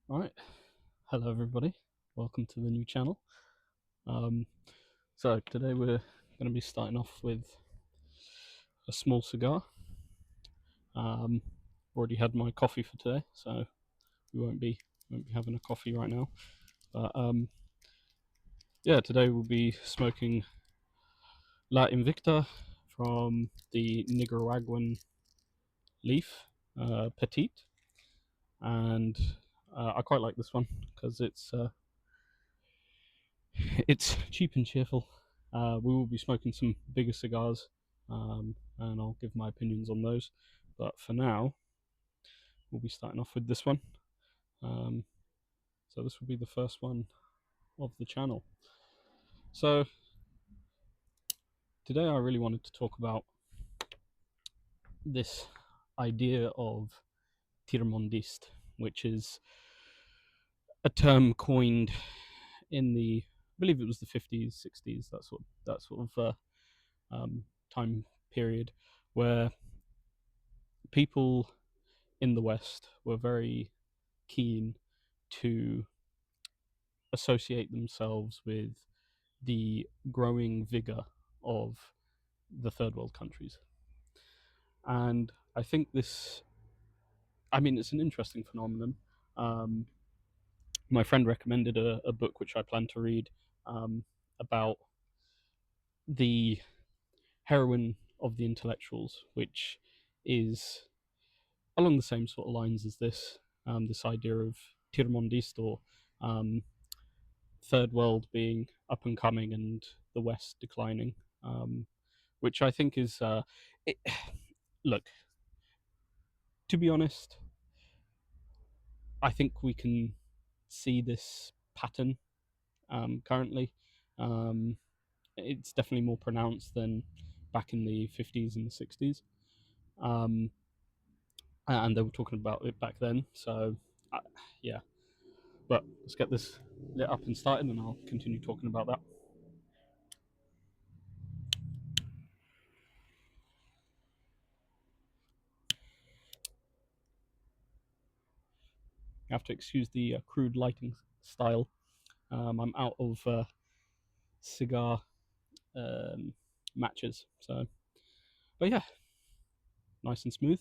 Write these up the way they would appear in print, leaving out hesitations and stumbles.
Alright, hello everybody, welcome to the new channel. Um, so today we're going to be starting off with a small cigar. Already had my coffee for today, so we won't be having a coffee right now. But yeah, today we'll be smoking La Invicta from the Nicaraguan leaf, Petite, and I quite like this one because it's cheap and cheerful. We will be smoking some bigger cigars, and I'll give my opinions on those. But for now, we'll be starting off with this one. Um, so this will be the first one of the channel. So today I really wanted to talk about this idea of TierMondisme, which is a term coined in I believe it was the 50s, 60s, that sort of time period, where people in the West were very keen to associate themselves with the growing vigor of the third world countries. And I think it's an interesting phenomenon. Um, my friend recommended a book which I plan to read, about the heroine of the intellectuals, which is along the same sort of lines as this idea of tirmondist, or um, third world being up and coming and the West declining, which I think is it, look. To be honest, I think we can see this pattern currently. Um, it's definitely more pronounced than back in the 50s and the 60s, um, and they were talking about it back then. So, uh, yeah. But let's get this lit up and started, and I'll continue talking about that. You have to excuse the crude lighting style. I'm out of cigar matches, so but yeah, nice and smooth.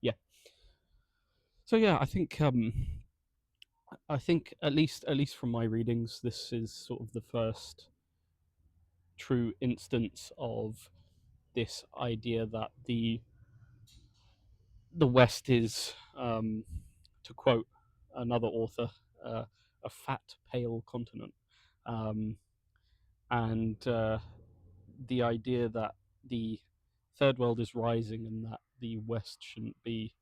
Yeah. So yeah, I think at least from my readings, this is sort of the first true instance of this idea that the West is, to quote another author, a fat, pale continent, um, and the idea that the third world is rising and that the West shouldn't be,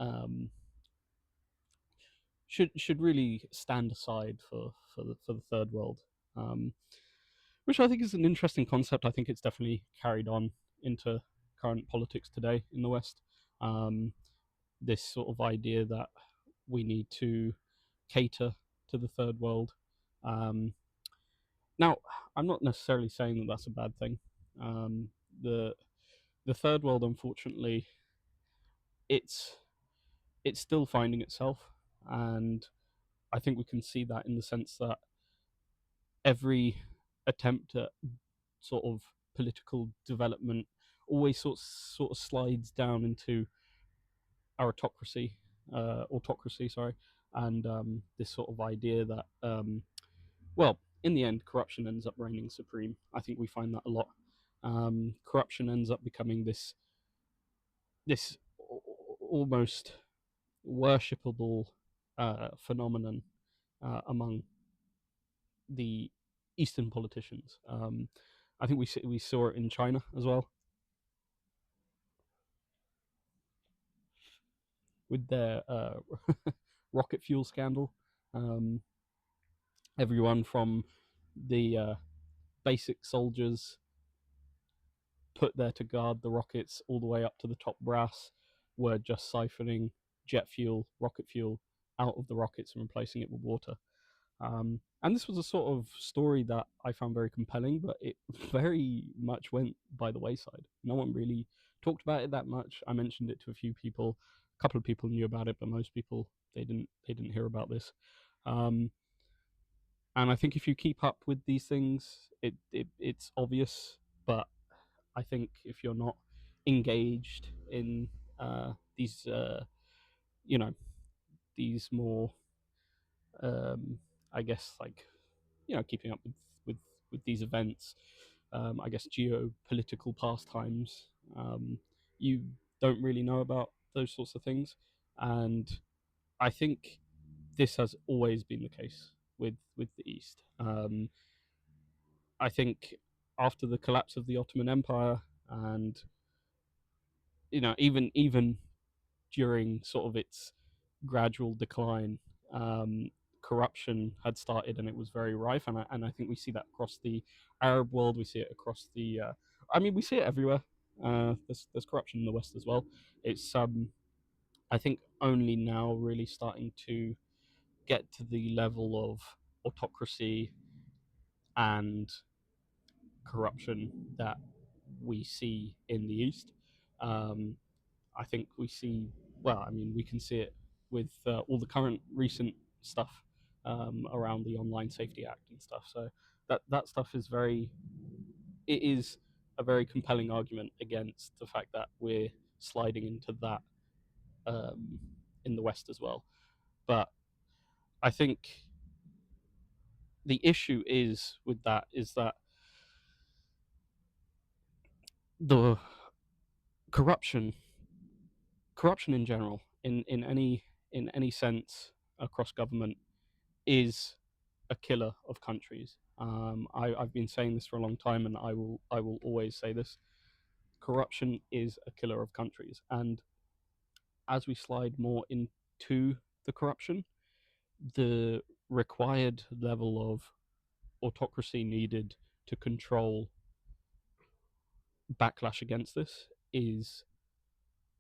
um, should really stand aside for the third world, um, which I think is an interesting concept. I think it's definitely carried on into current politics today in the West. Um, this sort of idea that we need to cater to the third world. Um, Now, I'm not necessarily saying that that's a bad thing. Um, the the third world, unfortunately, it's it's still finding itself, and I think we can see that in the sense that every attempt at sort of political development always sort of slides down into autocracy, autocracy, sorry, and this sort of idea that, well, in the end, corruption ends up reigning supreme. I think we find that a lot. Corruption ends up becoming this almost worshipable phenomenon among the Eastern politicians. I think we saw it in China as well with their rocket fuel scandal. Um, Everyone from the basic soldiers put there to guard the rockets all the way up to the top brass were just siphoning jet fuel, rocket fuel, out of the rockets and replacing it with water. And this was a sort of story that I found very compelling, but it very much went by the wayside. No one really talked about it that much. I mentioned it to a few people. A couple of people knew about it, but most people they didn't hear about this. Um, and I think if you keep up with these things, it's obvious. But I think if you're not engaged in these, you know, these more, I guess, like, keeping up with with these events, I guess geopolitical pastimes, you don't really know about those sorts of things, and I think this has always been the case with the East. I think after the collapse of the Ottoman Empire, and even during sort of its gradual decline, um, corruption had started and it was very rife, and I think we see that across the Arab world. We see it across the. I mean, we see it everywhere. There's corruption in the West as well. It's I think only now really starting to get to the level of autocracy and corruption that we see in the East. Um, I think we see, well, I mean, we can see it with all the current recent stuff around the Online Safety Act and stuff. So that stuff is it is a very compelling argument against the fact that we're sliding into that um, in the West as well. But I think the issue is that the corruption corruption in general, in any sense across government, is a killer of countries. I've been saying this for a long time, and I will always say this: corruption is a killer of countries. And as we slide more into the corruption, the required level of autocracy needed to control backlash against this is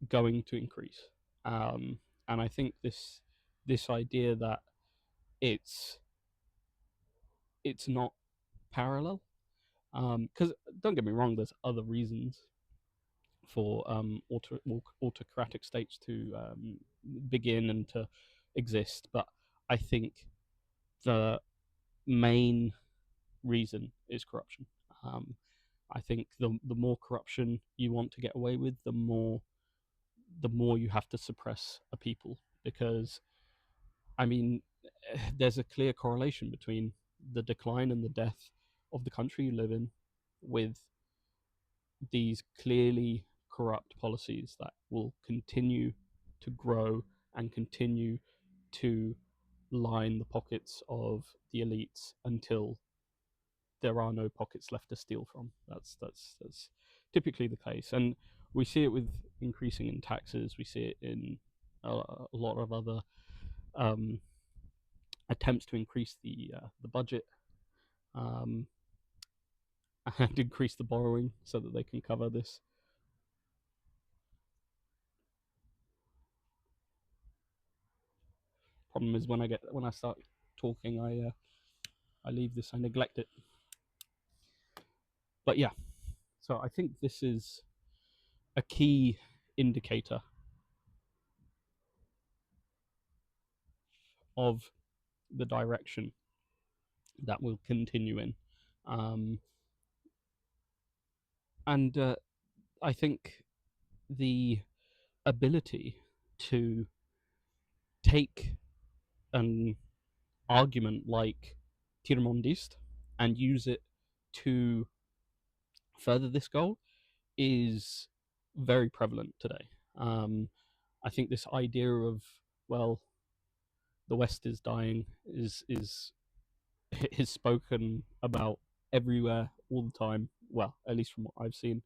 going to increase. Um, and I think this idea that it's it's not parallel, because don't get me wrong, there's other reasons for autocratic states to begin and to exist, but I think the main reason is corruption. Um, I think the more corruption you want to get away with, the more you have to suppress a people, because I mean, there's a clear correlation between the decline and the death of the country you live in with these clearly corrupt policies that will continue to grow and continue to line the pockets of the elites until there are no pockets left to steal from. That's typically the case, and we see it with increasing in taxes. We see it in a lot of other um, attempts to increase the budget, um, and increase the borrowing so that they can cover this. Problem is when I start talking, I leave this, I neglect it. But yeah, so I think this is a key indicator of the direction that we'll continue in, um, and I think the ability to take an argument like TierMondisme and use it to further this goal is very prevalent today. I think this idea of, well, the West is dying is is spoken about everywhere all the time. Well, at least from what I've seen,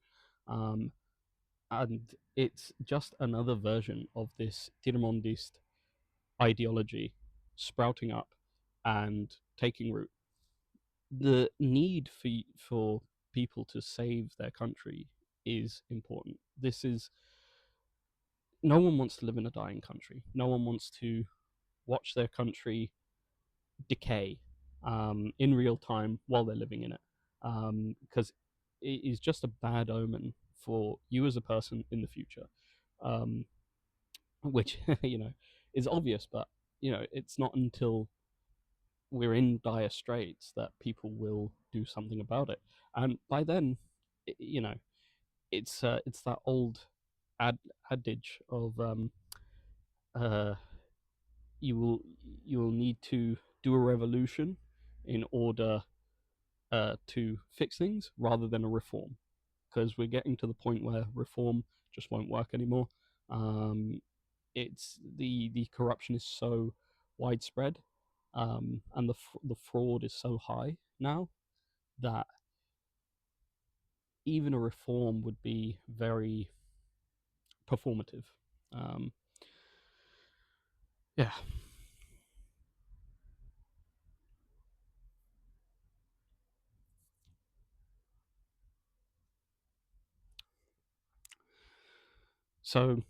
um, and it's just another version of this Tirmondist ideology sprouting up and taking root. The need for people to save their country is important. This is No one wants to live in a dying country. No one wants to watch their country decay in real time while they're living in it, because it is just a bad omen for you as a person in the future, um, which is obvious, but it's not until we're in dire straits that people will do something about it, and by then, you know, it's that old ad- adage of uh, you will you will need to do a revolution in order to fix things rather than a reform, because we're getting to the point where reform just won't work anymore. Um, it's the corruption is so widespread, and the fraud is so high now that even a reform would be very performative. Um, yeah. So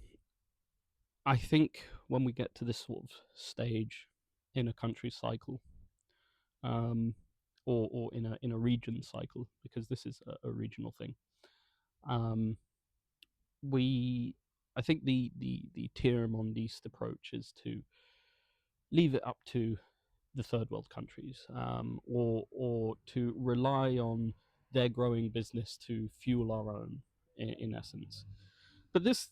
I think when we get to this sort of stage in a country cycle, um, or in a region cycle, because this is a regional thing, um, we I think the tier-mondiste approach is to leave it up to the third world countries, or to rely on their growing business to fuel our own, in essence. But this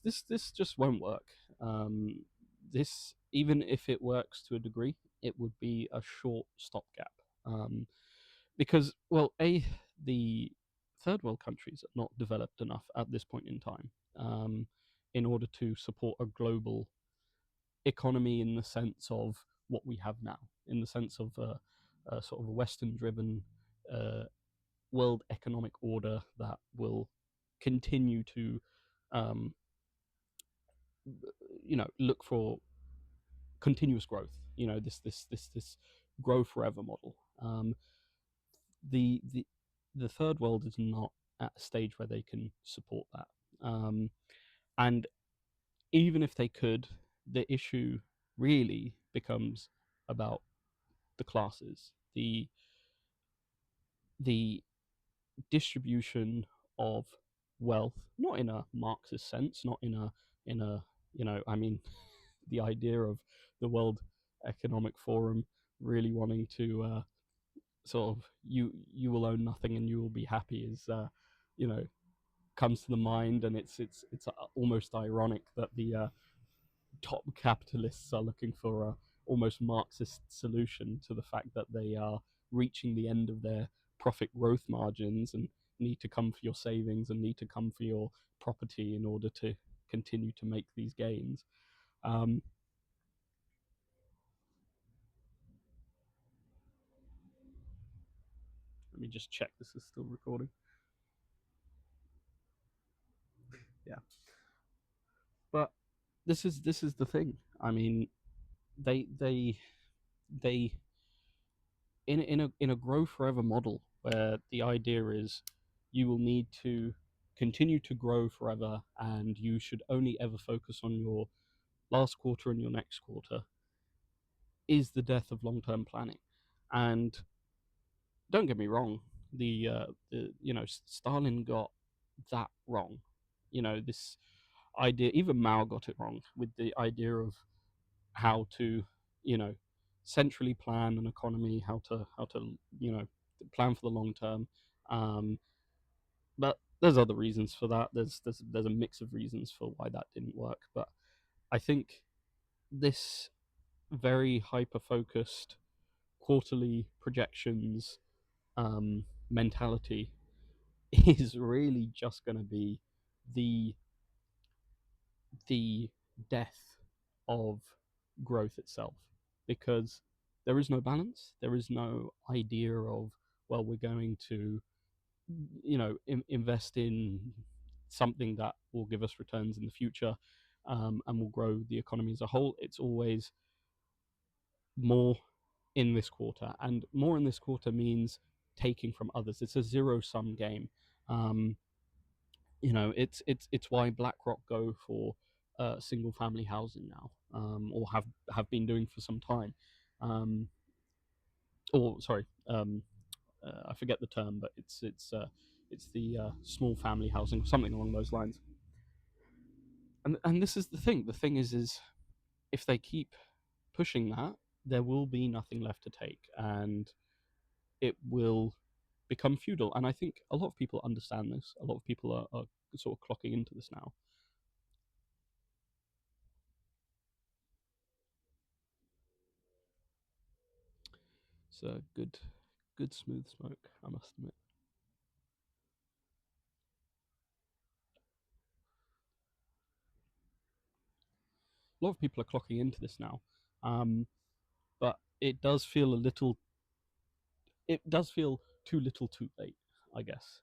just won't work. Um, this, even if it works to a degree, it would be a short stopgap. Because, well, the third world countries are not developed enough at this point in time, in order to support a global economy in the sense of what we have now, in the sense of a sort of a Western-driven uh, world economic order that will continue to, um, look for continuous growth. This grow forever model. The third world is not at a stage where they can support that. And even if they could, the issue really becomes about the classes, the distribution of wealth, not in a Marxist sense, not in a I mean, the idea of the World Economic Forum really wanting to, sort of, you will own nothing and you will be happy, is, you know comes to the mind, and it's almost ironic that the top capitalists are looking for a almost Marxist solution to the fact that they are reaching the end of their profit growth margins and need to come for your savings and need to come for your property in order to continue to make these gains. Um, Let me just check this is still recording. Yeah, but this is the thing. I mean, they in a grow forever model where the idea is you will need to continue to grow forever and you should only ever focus on your last quarter and your next quarter, is the death of long-term planning. And don't get me wrong, the Stalin got that wrong. This idea, even Mao got it wrong with the idea of how to, you know, centrally plan an economy, how to plan for the long term. Um, but there's other reasons for that. There's a mix of reasons for why that didn't work. But I think this very hyper focused quarterly projections, mentality is really just going to be the the death of growth itself, because there is no balance. There is no idea of, well, we're going to invest in something that will give us returns in the future, and will grow the economy as a whole. It's always more in this quarter, and more in this quarter means taking from others. It's a zero sum game. Um, it's why BlackRock go for single family housing now, or have been doing for some time, um, or sorry, I forget the term, but it's small family housing, something along those lines. And this is the thing. The thing is if they keep pushing that, there will be nothing left to take, and it will become feudal. And I think a lot of people understand this. A lot of people are sort of clocking into this now. It's a good smooth smoke, I must admit. A lot of people are clocking into this now, but it does feel a little. It does feel too little, too late. I guess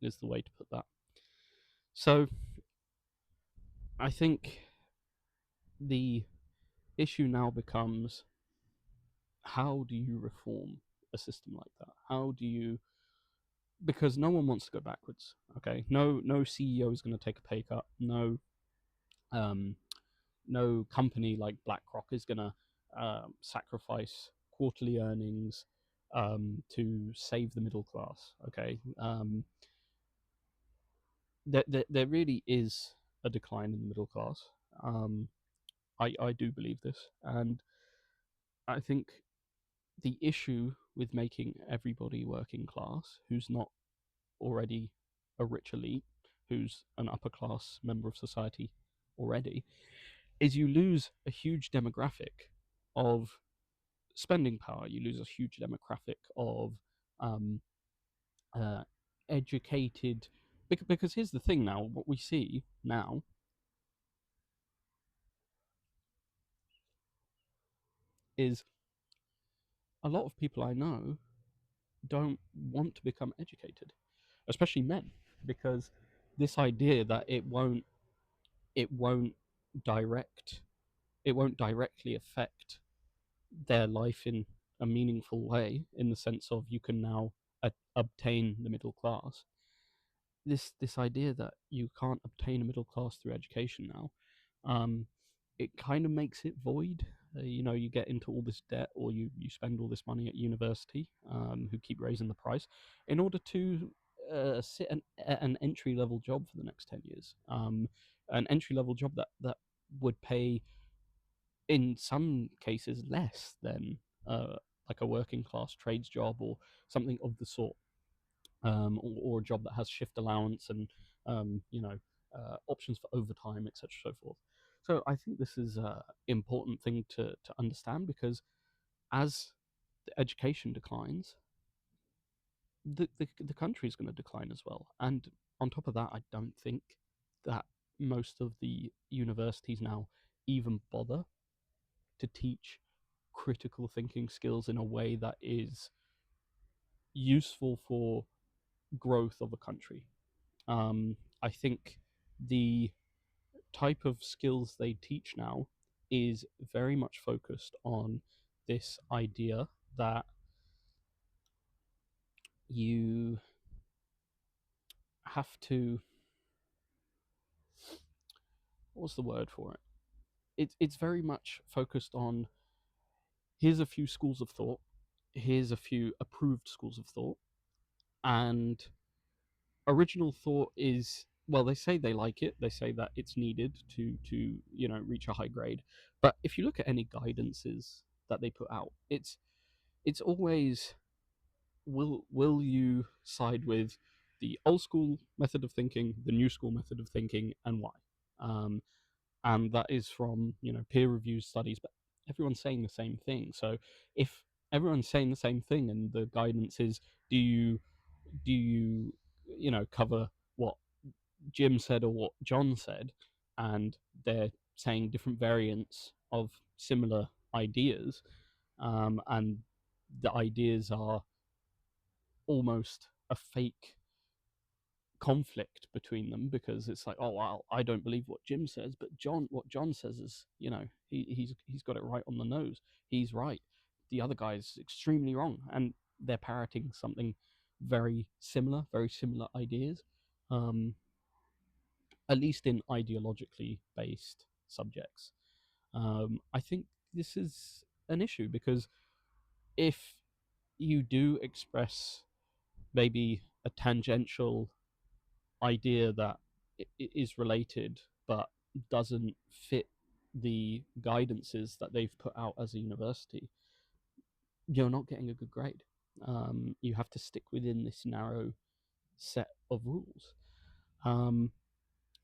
is the way to put that. So I think the issue now becomes, how do you reform a system like that? How do you, because no one wants to go backwards. Okay, no CEO is going to take a pay cut. Um, no company like BlackRock is going to sacrifice quarterly earnings to save the middle class. Okay, there really is a decline in the middle class. Um, I do believe this, and I think the issue with making everybody working class who's not already a rich elite, who's an upper class member of society already, is you lose a huge demographic of spending power. You lose a huge demographic of um, uh, educated. Because here's the thing now, what we see now is a lot of people I know don't want to become educated, especially men, because this idea that it won't direct it won't directly affect their life in a meaningful way, in the sense of you can now obtain the middle class. This idea that you can't obtain a middle class through education now, um, it kind of makes it void. You get into all this debt, or you spend all this money at university, who keep raising the price in order to sit an entry level job for the next 10 years. An entry level job that would pay in some cases less than like a working class trades job or something of the sort, or a job that has shift allowance and options for overtime, etc., so forth. So I think this is an important thing to understand, because as the education declines, the country is going to decline as well. And on top of that, I don't think that most of the universities now even bother to teach critical thinking skills in a way that is useful for growth of a country. I think the type of skills they teach now is very much focused on this idea that you have to, what's the word for it? It's very much focused on, here's a few schools of thought, here's a few approved schools of thought, and original thought is, well, they say they like it, they say that it's needed to reach a high grade, but if you look at any guidances that they put out, it's always, will you side with the old school method of thinking, the new school method of thinking, and why? um, and that is from peer reviewed studies, but everyone's saying the same thing. So if everyone's saying the same thing and the guidance is, do you cover what Jim said or what John said, and they're saying different variants of similar ideas, and the ideas are almost a fake conflict between them, because it's like, oh well, I don't believe what Jim says, but what John says is, he's got it right on the nose. He's right. The other guy's extremely wrong, and they're parroting something very similar ideas, um, at least in ideologically based subjects. I think this is an issue, because if you do express maybe a tangential idea that is related but doesn't fit the guidances that they've put out as a university, you're not getting a good grade. You have to stick within this narrow set of rules. Um,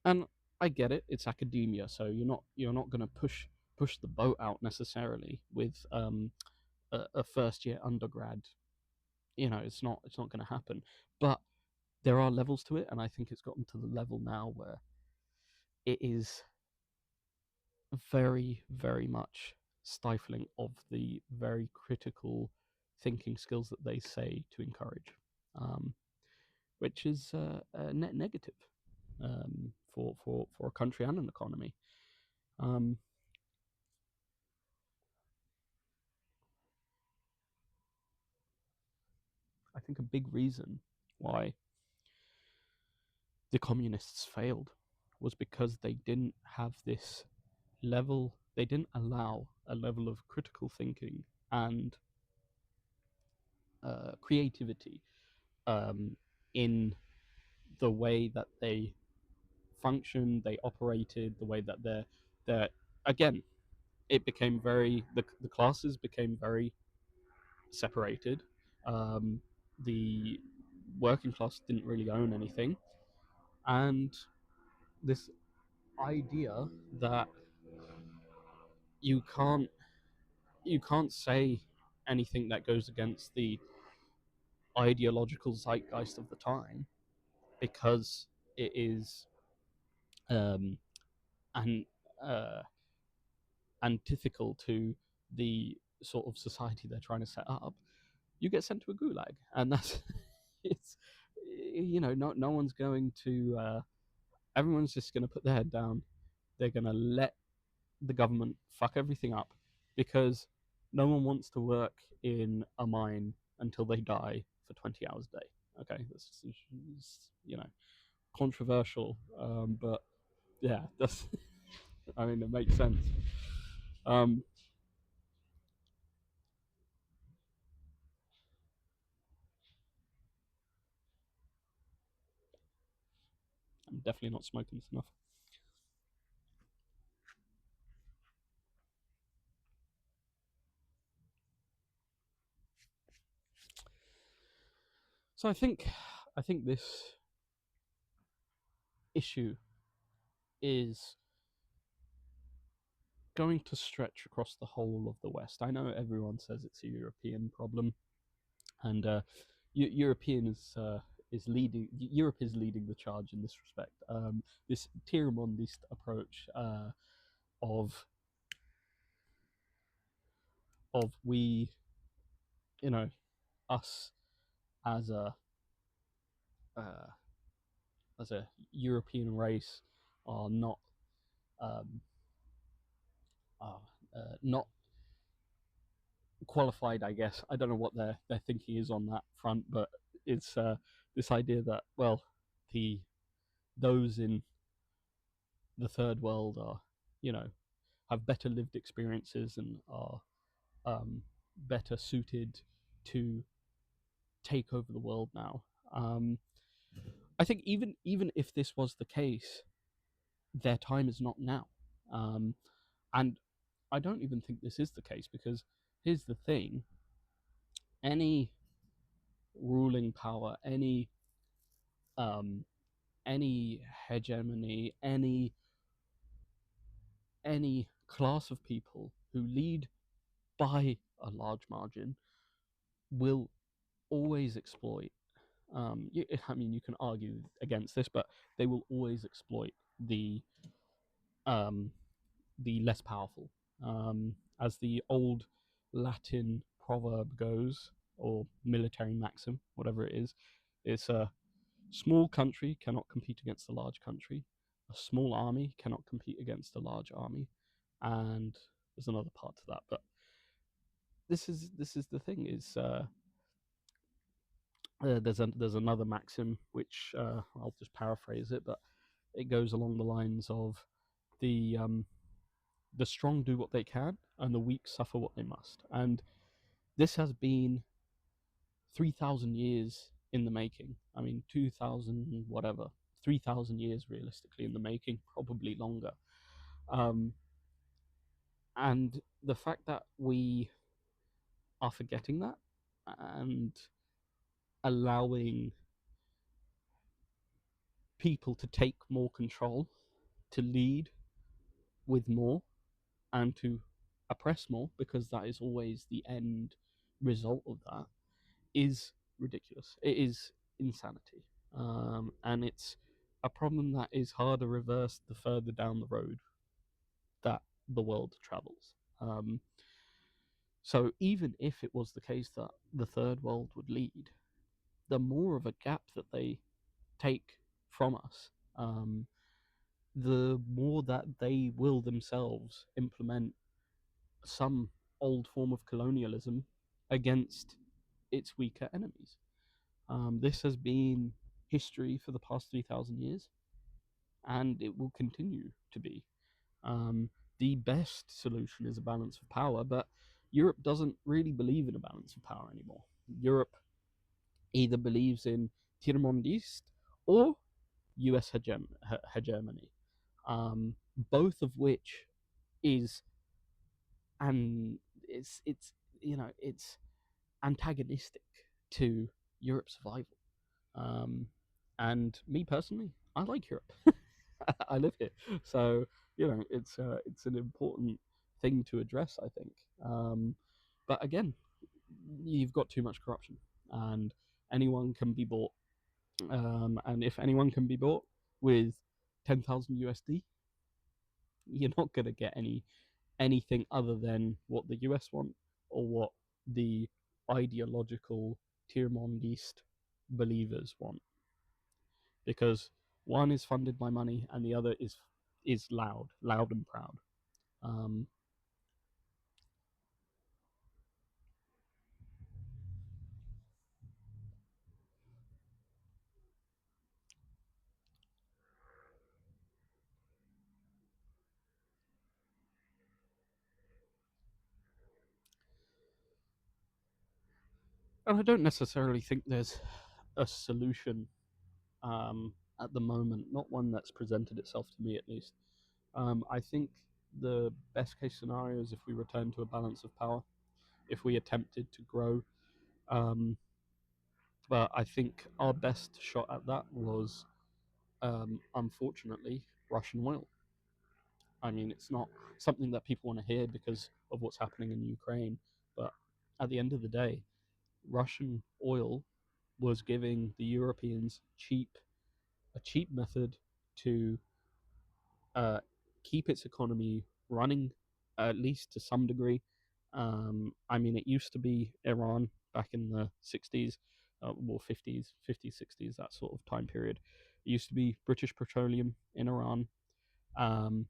and I get it; it's academia, so you're not going to push the boat out necessarily with a first year undergrad. It's not going to happen. But there are levels to it, and I think it's gotten to the level now where it is very, very much stifling of the very critical thinking skills that they say to encourage, um, which is a net negative for a country and an economy. Um, I think a big reason why the communists failed was because they didn't have this level, they didn't allow a level of critical thinking and creativity in the way that they functioned, they operated, the way that they're again, it became the classes became very separated. Um, the working class didn't really own anything, and this idea that you can't you can't say anything that goes against the ideological zeitgeist of the time because it is um, an antithetical to the sort of society they're trying to set up, you get sent to a gulag, and that's it's no one's going to everyone's just going to put their head down. They're going to let the government fuck everything up because no one wants to work in a mine until they die for 20 hours a day. Okay, this is controversial, but yeah, that's I mean it makes sense. um I'm definitely not smoking enough. So I think this issue is going to stretch across the whole of the West. I know everyone says it's a European problem, and European is leading. Europe is leading the charge in this respect. This TierMondist approach of we, you know, us as a uh, as a European race are not um, are not qualified. I guess I don't know what their thinking is on that front, but it's this idea that, well, the those in the third world are, you know, have better lived experiences and are better suited to take over the world now. Um, I think even if this was the case, their time is not now. Um, and I don't even think this is the case because here's the thing: any ruling power, um, any hegemony, any class of people who lead by a large margin will always exploit. I mean, you can argue against this, but they will always exploit um, the less powerful. As the old Latin proverb goes, or military maxim, whatever it is, it's a small country cannot compete against a large country. A small army cannot compete against a large army, and there's another part to that. But this is the thing: is there's another maxim which I'll just paraphrase it, but it goes along the lines of the um, the strong do what they can, and the weak suffer what they must. And this has been 3,000 years in the making. I mean, 2,000 whatever, 3,000 years realistically in the making, probably longer. Um, and the fact that we are forgetting that and allowing people to take more control, to lead with more, and to oppress more, because that is always the end result of that, is ridiculous. It is insanity. And it's a problem that is harder reversed the further down the road that the world travels. So even if it was the case that the third world would lead, the more of a gap that they take from us, the more that they will themselves implement some old form of colonialism against its weaker enemies. This has been history for the past 3,000 years, and it will continue to be. Um, the best solution is a balance of power, but Europe doesn't really believe in a balance of power anymore. Europe either believes in TierMondisme or US hegemony, both of which is, and it's it's antagonistic to Europe's survival. Um, and me personally, I like Europe. I live here, so it's an important thing to address, I think. But again, you've got too much corruption, and anyone can be bought. And if anyone can be bought with 10,000 USD, you're not going to get anything other than what the US want, or what the ideological Tier-mondiste believers want, because one is funded by money and the other is loud and proud. Um, and I don't necessarily think there's a solution at the moment, not one that's presented itself to me at least. I think the best case scenario is if we return to a balance of power, if we attempted to grow. Um, but I think our best shot at that was, unfortunately, Russian oil. I mean, it's not something that people want to hear because of what's happening in Ukraine, but at the end of the day, Russian oil was giving the Europeans a cheap method to uh, keep its economy running, at least to some degree. I mean, it used to be Iran back in the 60s, or 50s, 60s, that sort of time period. It used to be British Petroleum in Iran. Um,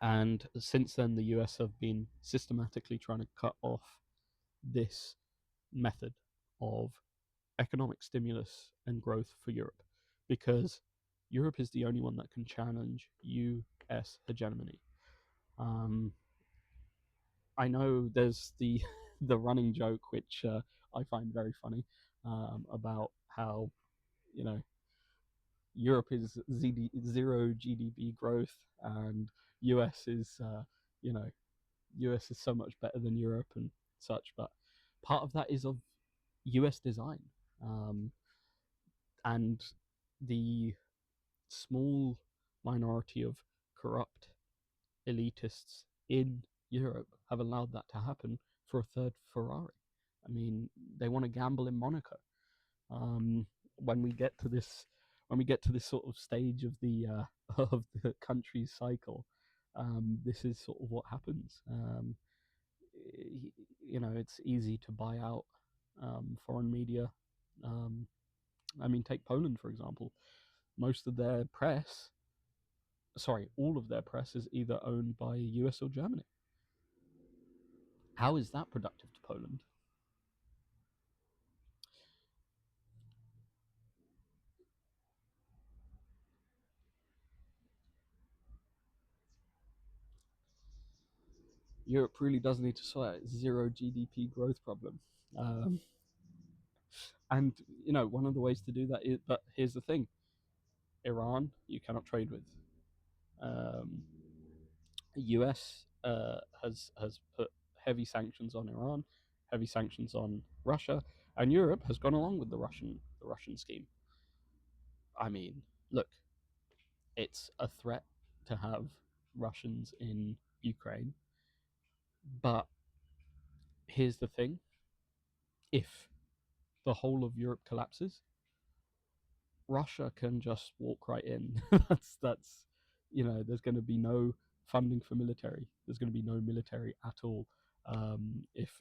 and since then, the US have been systematically trying to cut off this method of economic stimulus and growth for Europe, because Europe is the only one that can challenge US hegemony. Um, I know there's the the running joke, which I find very funny, about how you know Europe is zero GDP growth, and US is you know US is so much better than Europe and such. But part of that is of US design, um, and the small minority of corrupt elitists in Europe have allowed that to happen for a third Ferrari. I mean, they want to gamble in Monaco. Um, when we get to this, when we get to this sort of stage of the of the country's cycle, this is sort of what happens. It's easy to buy out foreign media. Um, I mean, take Poland for example. Most of their press, sorry, all of their press is either owned by US or Germany. How is that productive to Poland? Europe really does need to sort out its zero GDP growth problem. Um, And one of the ways to do that is, but here's the thing: Iran, you cannot trade with. Um, US has put heavy sanctions on Iran, heavy sanctions on Russia, and Europe has gone along with the Russian scheme. I mean, look, it's a threat to have Russians in Ukraine, but here's the thing: if the whole of Europe collapses, Russia can just walk right in. That's there's going to be no funding for military. There's going to be no military at all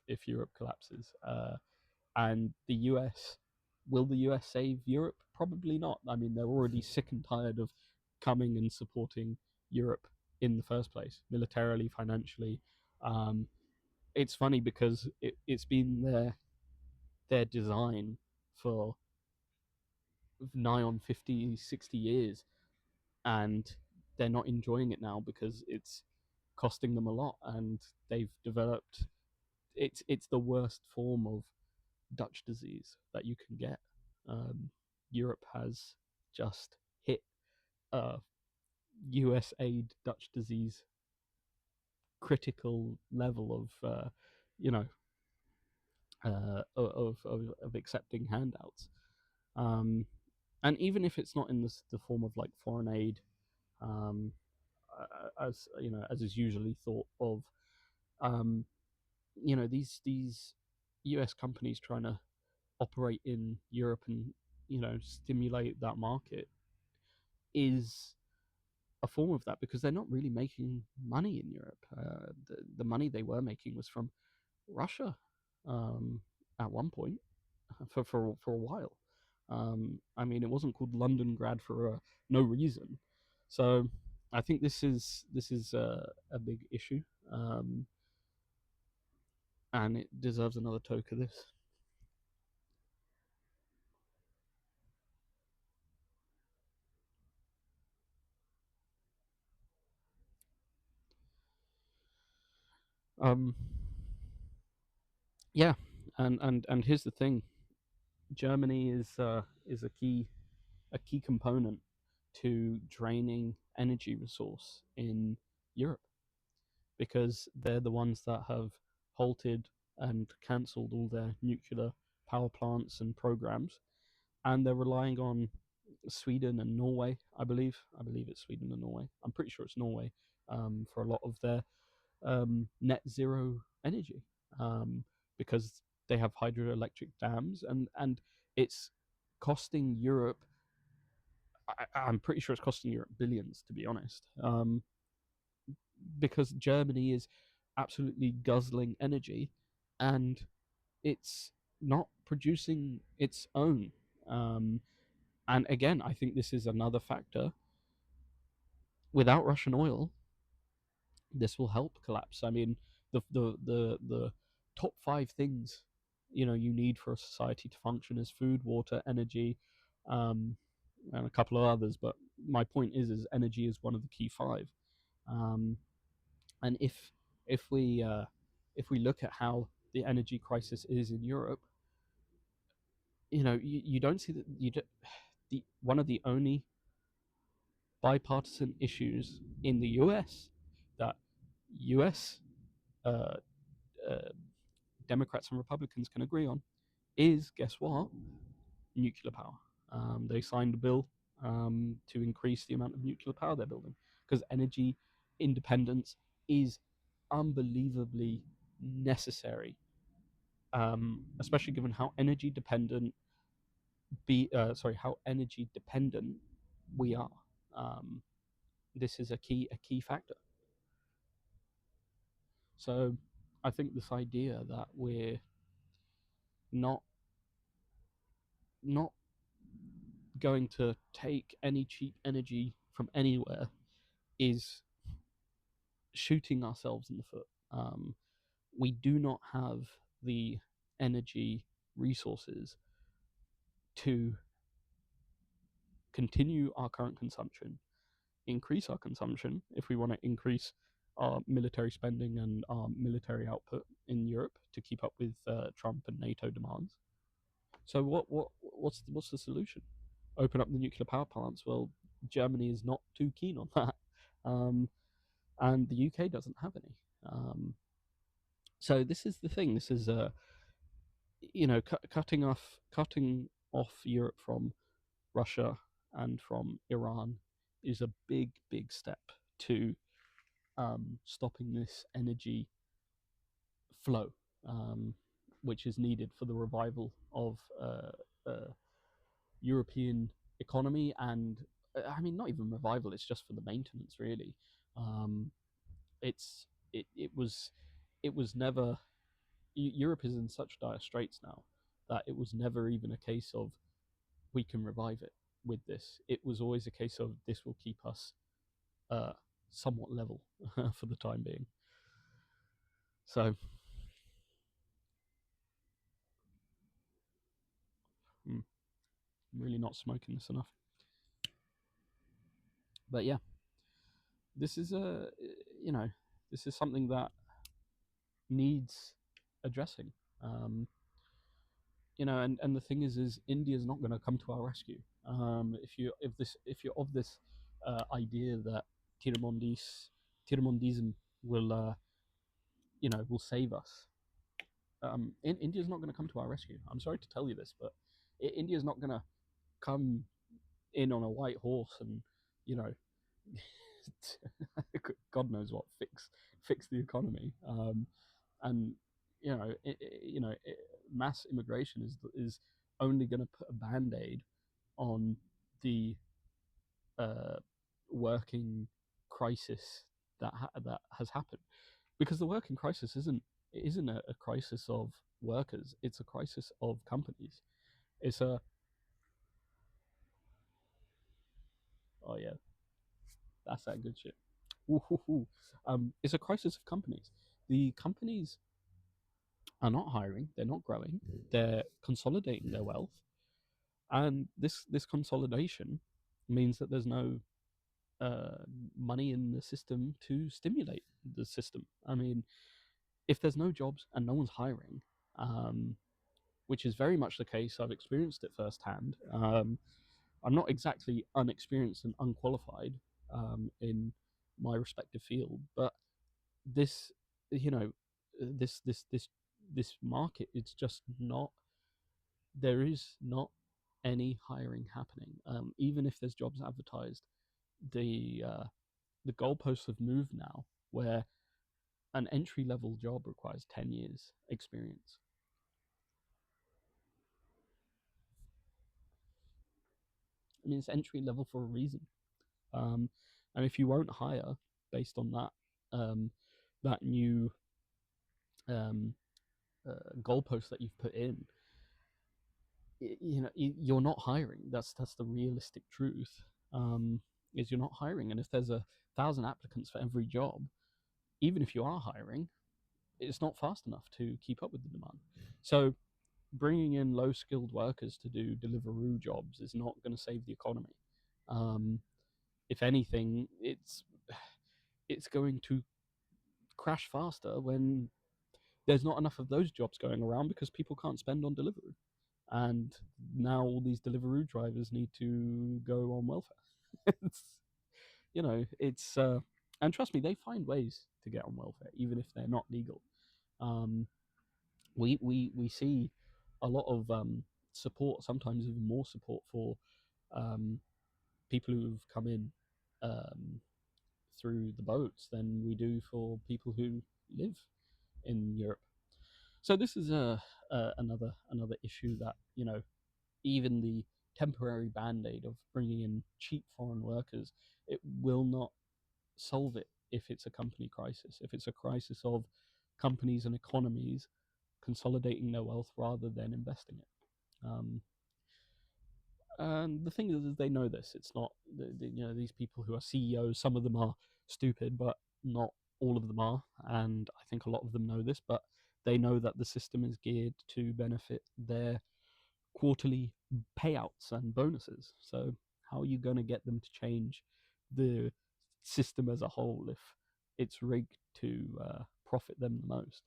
if Europe collapses. And the US, will the US save Europe? Probably not. I mean, they're already sick and tired of coming and supporting Europe in the first place, militarily, financially. Um, it's funny because it's been their design for nigh on 50, 60 years, and they're not enjoying it now because it's costing them a lot, and they've developed it's the worst form of Dutch disease that you can get. Europe has just hit a US aid Dutch disease critical level of you know of accepting handouts. um, and even if it's not in the form of like foreign aid, um, as as is usually thought of, um, these US companies trying to operate in Europe and stimulate that market is a form of that, because they're not really making money in Europe. The money they were making was from Russia, at one point, for a while. I mean, it wasn't called Londongrad for no reason. So I think this is a big issue, um, and it deserves another toke of this. Um, yeah, and here's the thing: Germany is a key component to draining energy resource in Europe, because they're the ones that have halted and cancelled all their nuclear power plants and programs, and they're relying on Sweden and Norway. I believe it's Sweden and Norway. I'm pretty sure it's Norway, for a lot of their net zero energy, um, because they have hydroelectric dams, and it's costing Europe. I'm pretty sure it's costing Europe billions, to be honest, because Germany is absolutely guzzling energy, and it's not producing its own. Um, and again, I think this is another factor. Without Russian oil, this will help collapse. I mean, the top five things you need for a society to function is food, water, energy, um, and a couple of others. But my point is energy is one of the key five. Um, and if we look at how the energy crisis is in Europe, you don't see that the one of the only bipartisan issues in the US that US uh, uh, Democrats and Republicans can agree on is, guess what? Nuclear power. They signed a bill to increase the amount of nuclear power they're building, because energy independence is unbelievably necessary, especially given how energy dependent how energy dependent we are. Um, this is a key factor. So I think this idea that we're not not going to take any cheap energy from anywhere is shooting ourselves in the foot. We do not have the energy resources to continue our current consumption, increase our consumption if we want to increase our military spending and our military output in Europe to keep up with Trump and NATO demands. So what's the solution? Open up the nuclear power plants. Well, Germany is not too keen on that, and the UK doesn't have any. So this is the thing. This is cutting off Europe from Russia and from Iran is a big step to stopping this energy flow, um, which is needed for the revival of uh, European economy. And I mean, not even revival; it's just for the maintenance, really. Um, it's it was never. Europe is in such dire straits now that it was never even a case of we can revive it with this. It was always a case of this will keep us uh, somewhat level for the time being. So, I'm really not smoking this enough. But yeah, this is you know, this is something that needs addressing. Um, and the thing is India's not going to come to our rescue. If you're of this idea that Tirmondis, Tirmondism will will save us. India's not going to come to our rescue. I'm sorry to tell you this, but India's not going to come in on a white horse and you know God knows what fix the economy. And mass immigration is only going to put a band-aid on the uh, working crisis that has happened, because the working crisis isn't a crisis of workers, it's a crisis of companies. It's a Oh yeah, that's that good shit. Ooh. It's a crisis of companies. The companies are not hiring, they're not growing, they're consolidating their wealth, and this consolidation means that there's no uh, money in the system to stimulate the system. I mean, if there's no jobs and no one's hiring, um, which is very much the case, I've experienced it firsthand. I'm not exactly unexperienced and unqualified in my respective field, but this, you know, this market, it's just not. There is not any hiring happening. Even if there's jobs advertised, the goalposts have moved now, where an entry level job requires 10 years experience. I mean, it's entry level for a reason. Um, and if you won't hire based on that new um, goalpost that you've put in, you're not hiring. That's the realistic truth. Um, is you're not hiring, and if there's 1,000 applicants for every job, even if you are hiring, it's not fast enough to keep up with the demand. So bringing in low skilled workers to do Deliveroo jobs is not going to save the economy. Um, if anything, it's going to crash faster when there's not enough of those jobs going around because people can't spend on Deliveroo. And now all these Deliveroo drivers need to go on welfare. it's, it's and trust me, they find ways to get on welfare even if they're not legal. Um, we see a lot of support, sometimes even more support for um, people who've come in um, through the boats than we do for people who live in Europe. So this is another issue that even the temporary band-aid of bringing in cheap foreign workers, it will not solve it if it's a company crisis, if it's a crisis of companies and economies consolidating their wealth rather than investing it. And the thing is they know this. It's not these people who are CEOs. Some of them are stupid, but not all of them are. And I think a lot of them know this, but they know that the system is geared to benefit their quarterly payouts and bonuses. So how are you going to get them to change the system as a whole if it's rigged to profit them the most?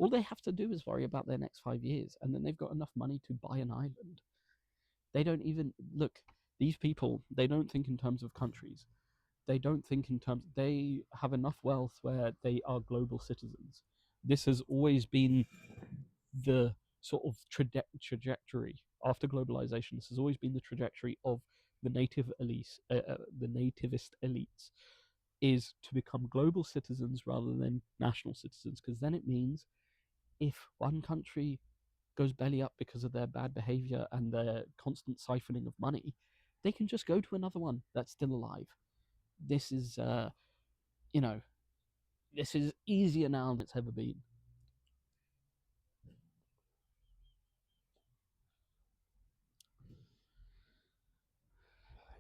All they have to do is worry about their next 5 years, and then they've got enough money to buy an island. They don't even look. These people, they don't think in terms of countries. They don't think in terms. They have enough wealth where they are global citizens. This has always been the sort of trajectory after globalization. This has always been the trajectory of the the nativist elites, is to become global citizens rather than national citizens, because then it means if one country goes belly up because of their bad behavior and their constant siphoning of money, they can just go to another one that's still alive. This is, you know, this is easier now than it's ever been.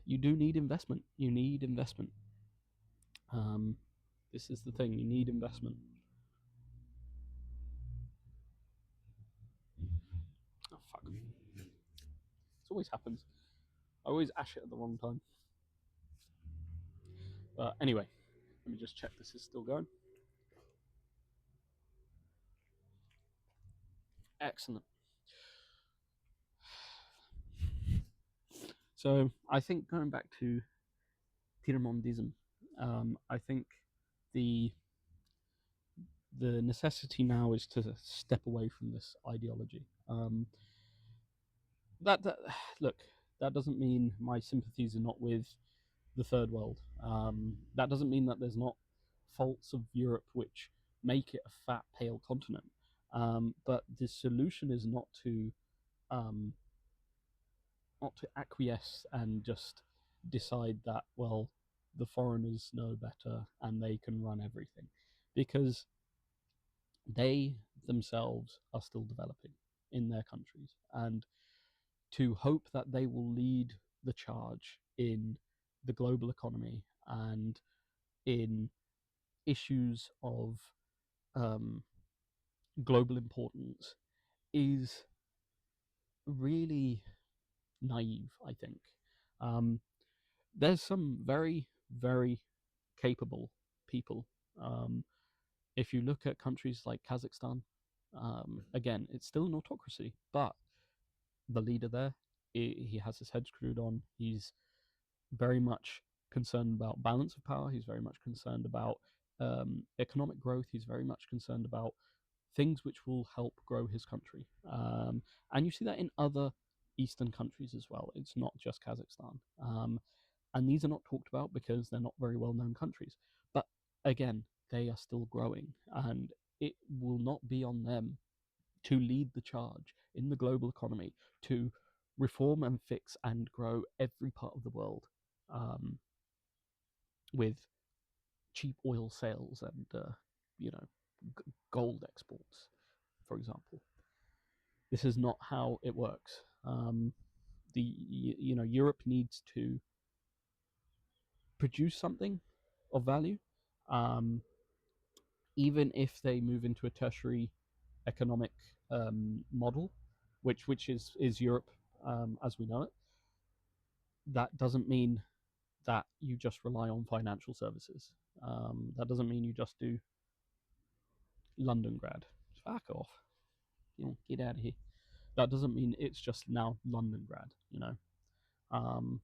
You do need investment. You need investment. Um, this is the thing. You need investment. Oh fuck! This always happens. I always ash it at the wrong time. But anyway, let me just check this is still going. Excellent. So I think going back to TierMondisme, I think the the necessity now is to step away from this ideology. That look, that doesn't mean my sympathies are not with the third world. That doesn't mean that there's not faults of Europe which make it a fat, pale continent. But the solution is um, not to acquiesce and just decide that, well, the foreigners know better and they can run everything, because they themselves are still developing in their countries, and to hope that they will lead the charge in the global economy and in issues of um, global importance is really naive, I think. Um, there's some very, very capable people. Um, if you look at countries like Kazakhstan, again, it's still an autocracy, but the leader there, he has his head screwed on. He's very much concerned about balance of power. He's very much concerned about economic growth. He's very much concerned about things which will help grow his country. And you see that in other Eastern countries as well. It's not just Kazakhstan. And these are not talked about because they're not very well known countries. But again, they are still growing, and it will not be on them to lead the charge in the global economy to reform and fix and grow every part of the world, um, with cheap oil sales and you know gold exports, for example. This is not how it works. Europe needs to produce something of value, um, even if they move into a tertiary economic model, which is Europe as we know it. That doesn't mean that you just rely on financial services. That doesn't mean you just do London grad. Fuck off. Get out of here. That doesn't mean it's just now London grad. Um,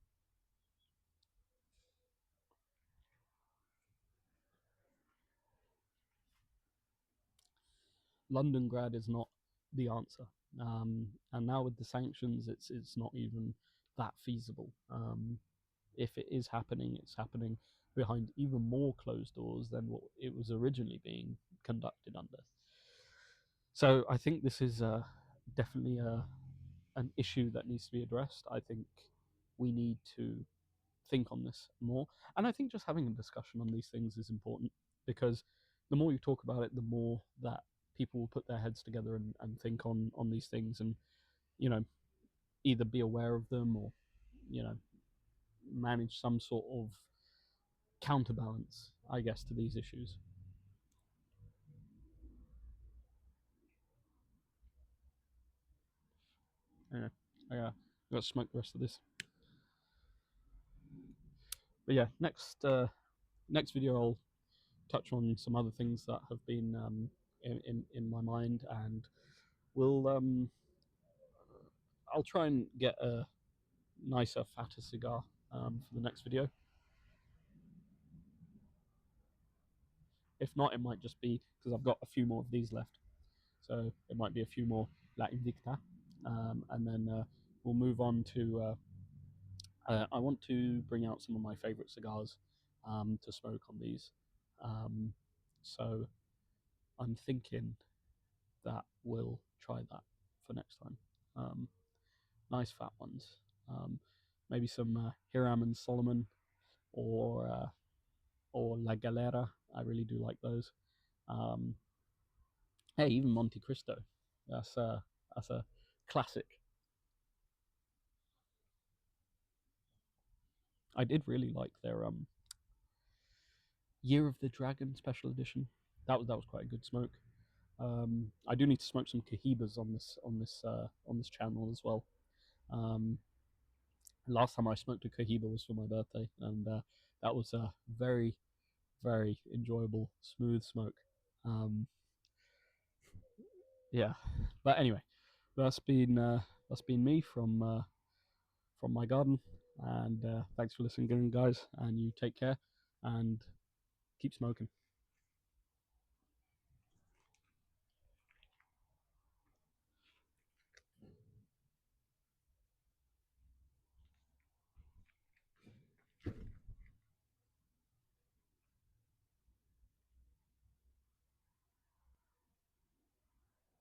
London grad is not the answer. And now with the sanctions, it's not even that feasible. If it is happening, it's happening behind even more closed doors than what it was originally being conducted under. So I think this is definitely an issue that needs to be addressed. I think we need to think on this more, and I think just having a discussion on these things is important, because the more you talk about it, the more that people will put their heads together and think on these things, and you know either be aware of them or you know manage some sort of counterbalance, I guess, to these issues. Yeah, I got to smoke the rest of this. But yeah, next video I'll touch on some other things that have been in my mind, and we'll I'll try and get a nicer, fatter cigar for the next video. If not, it might just be because I've got a few more of these left, so it might be a few more La Invicta, and then we'll move on to. I want to bring out some of my favorite cigars to smoke on these, so I'm thinking that we'll try that for next time. Nice fat ones. Maybe some Hiram and Solomon, or La Galera. I really do like those. Um, hey, even Monte Cristo. That's a classic. I did really like their Year of the Dragon special edition. That was quite a good smoke. I do need to smoke some Cohibas on this channel as well. Um, Last time I smoked a Cohiba was for my birthday, and that was a very, very enjoyable, smooth smoke. Um, yeah, but anyway, that's been me from my garden, and thanks for listening, guys. And you take care and keep smoking.